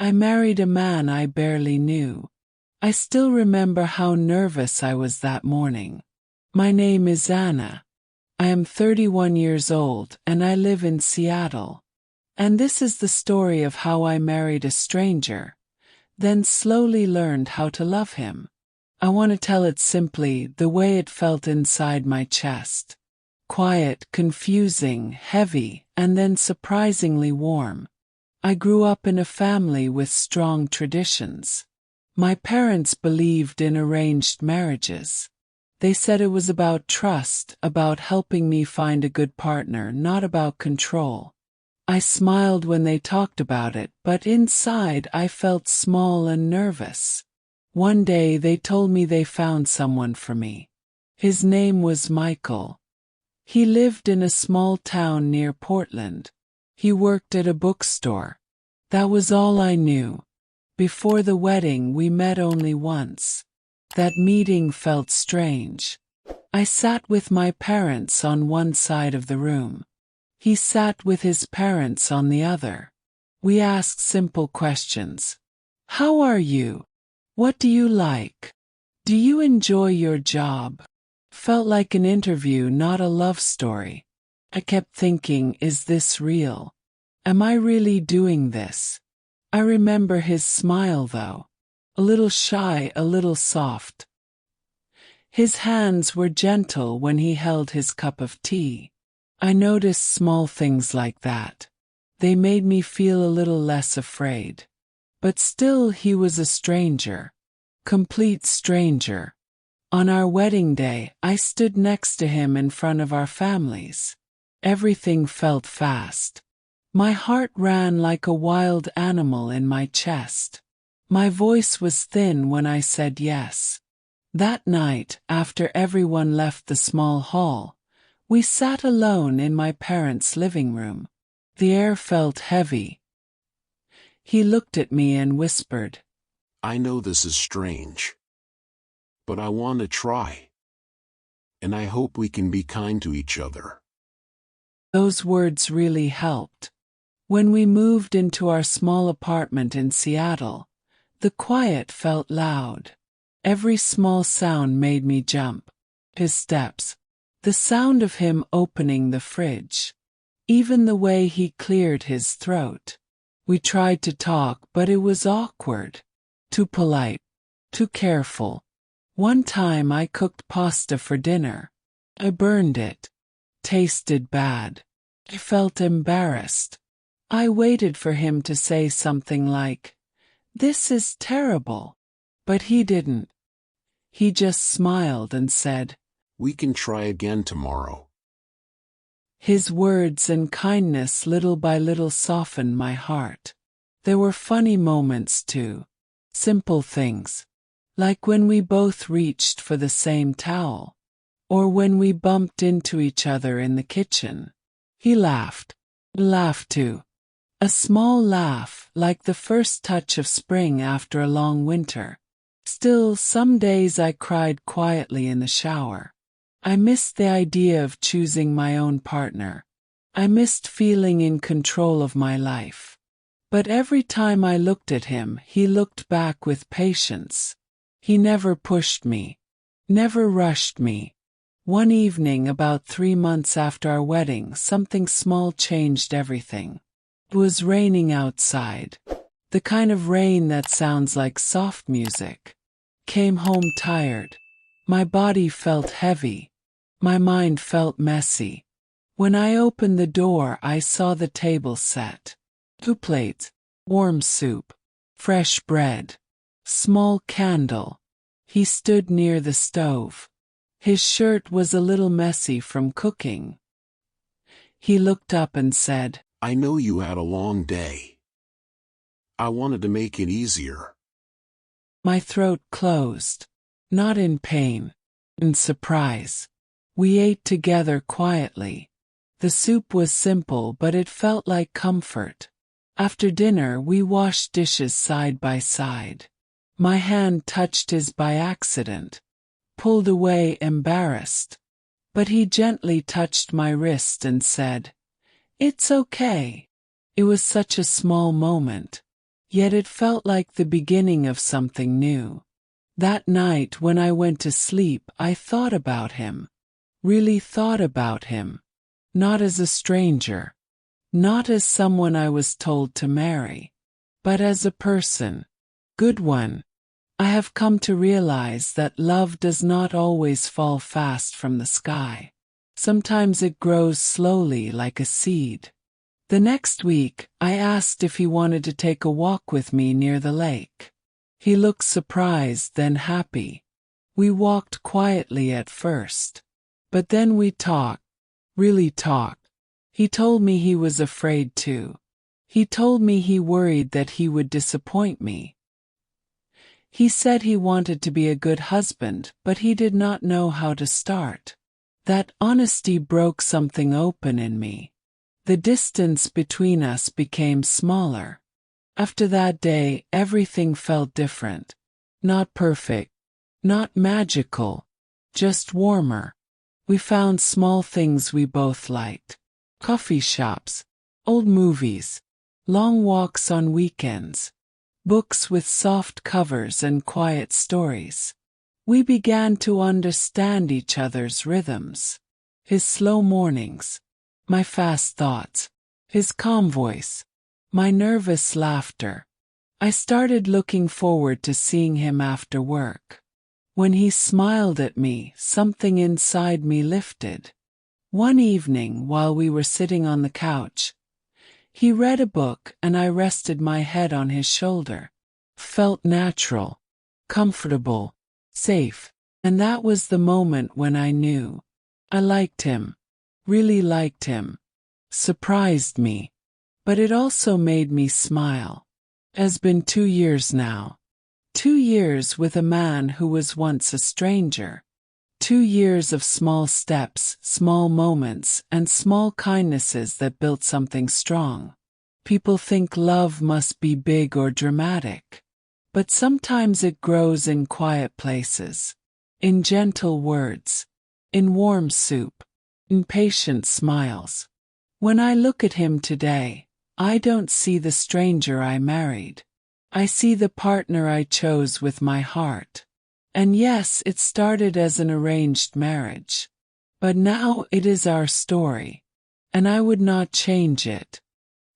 I married a man I barely knew. I still remember how nervous I was that morning. My name is Anna. I am 31 years old and I live in Seattle. And this is the story of how I married a stranger, then slowly learned how to love him. I want to tell it simply, the way it felt inside my chest. Quiet, confusing, heavy, and then surprisingly warm. I grew up in a family with strong traditions. My parents believed in arranged marriages. They said it was about trust, about helping me find a good partner, not about control. I smiled when they talked about it, but inside I felt small and nervous. One day they told me they found someone for me. His name was Michael. He lived in a small town near Portland. He worked at a bookstore. That was all I knew. Before the wedding we met only once. That meeting felt strange. I sat with my parents on one side of the room. He sat with his parents on the other. We asked simple questions. How are you? What do you like? Do you enjoy your job? Felt like an interview, not a love story. I kept thinking, is this real? Am I really doing this? I remember his smile though. A little shy, a little soft. His hands were gentle when he held his cup of tea. I noticed small things like that. They made me feel a little less afraid. But still he was a stranger. Complete stranger. On our wedding day, I stood next to him in front of our families. Everything felt fast. My heart ran like a wild animal in my chest. My voice was thin when I said yes. That night, after everyone left the small hall, we sat alone in my parents' living room. The air felt heavy. He looked at me and whispered, I know this is strange, but I want to try. And I hope we can be kind to each other. Those words really helped. When we moved into our small apartment in Seattle, the quiet felt loud. Every small sound made me jump. His steps. The sound of him opening the fridge. Even the way he cleared his throat. We tried to talk, but it was awkward. Too polite. Too careful. One time I cooked pasta for dinner. I burned it. Tasted bad. I felt embarrassed. I waited for him to say something like, "This is terrible." But he didn't. He just smiled and said, We can try again tomorrow. His words and kindness little by little softened my heart. There were funny moments too. Simple things. Like when we both reached for the same towel. Or when we bumped into each other in the kitchen. He laughed. Laughed too. A small laugh, like the first touch of spring after a long winter. Still, some days I cried quietly in the shower. I missed the idea of choosing my own partner. I missed feeling in control of my life. But every time I looked at him, he looked back with patience. He never pushed me. Never rushed me. One evening, about 3 months after our wedding, something small changed everything. It was raining outside. The kind of rain that sounds like soft music. Came home tired. My body felt heavy. My mind felt messy. When I opened the door, I saw the table set. 2 plates, warm soup, fresh bread, small candle. He stood near the stove. His shirt was a little messy from cooking. He looked up and said, I know you had a long day. I wanted to make it easier. My throat closed. Not in pain. In surprise. We ate together quietly. The soup was simple, but it felt like comfort. After dinner, we washed dishes side by side. My hand touched his by accident. Pulled away embarrassed. But he gently touched my wrist and said, It's okay. It was such a small moment. Yet it felt like the beginning of something new. That night when I went to sleep, I thought about him. Really thought about him. Not as a stranger. Not as someone I was told to marry. But as a person. Good one. I have come to realize that love does not always fall fast from the sky. Sometimes it grows slowly like a seed. The next week, I asked if he wanted to take a walk with me near the lake. He looked surprised, then happy. We walked quietly at first. But then we talked. Really talked. He told me he was afraid too. He told me he worried that he would disappoint me. He said he wanted to be a good husband, but he did not know how to start. That honesty broke something open in me. The distance between us became smaller. After that day, everything felt different. Not perfect. Not magical. Just warmer. We found small things we both liked. Coffee shops. Old movies. Long walks on weekends. Books with soft covers and quiet stories. We began to understand each other's rhythms. His slow mornings. My fast thoughts. His calm voice. My nervous laughter. I started looking forward to seeing him after work. When he smiled at me, something inside me lifted. One evening, while we were sitting on the couch, he read a book and I rested my head on his shoulder. Felt natural, comfortable, safe, and that was the moment when I knew. I liked him. Really liked him. Surprised me. But it also made me smile. It's been 2 years now. 2 years with a man who was once a stranger. 2 years of small steps, small moments, and small kindnesses that built something strong. People think love must be big or dramatic. But sometimes it grows in quiet places. In gentle words. In warm soup. In patient smiles. When I look at him today, I don't see the stranger I married. I see the partner I chose with my heart. And yes, it started as an arranged marriage. But now it is our story. And I would not change it.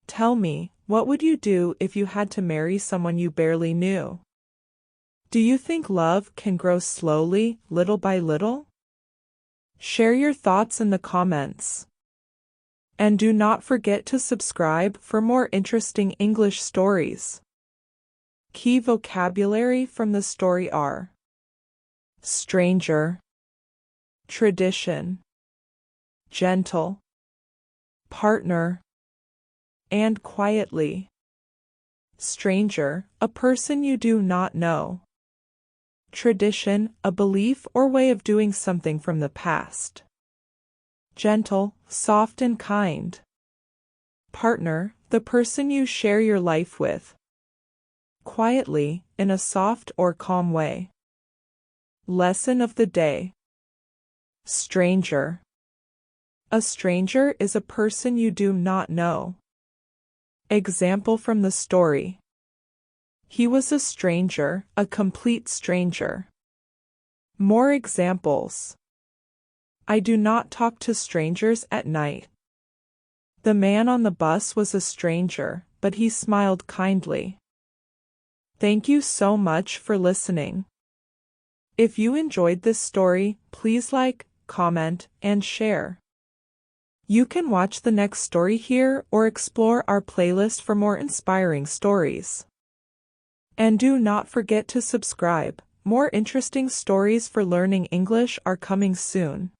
Tell me, what would you do if you had to marry someone you barely knew? Do you think love can grow slowly, little by little? Share your thoughts in the comments. And do not forget to subscribe for more interesting English stories. Key vocabulary from the story are stranger, tradition, gentle, partner, and quietly. Stranger, a person you do not know. Tradition, a belief or way of doing something from the past. Gentle, soft and kind. Partner, the person you share your life with. Quietly, in a soft or calm way. Lesson of the day. Stranger. A stranger is a person you do not know. Example from the story. He was a stranger, a complete stranger. More examples. I do not talk to strangers at night. The man on the bus was a stranger, but he smiled kindly. Thank you so much for listening. If you enjoyed this story, please like, comment, and share. You can watch the next story here or explore our playlist for more inspiring stories. And do not forget to subscribe. More interesting stories for learning English are coming soon.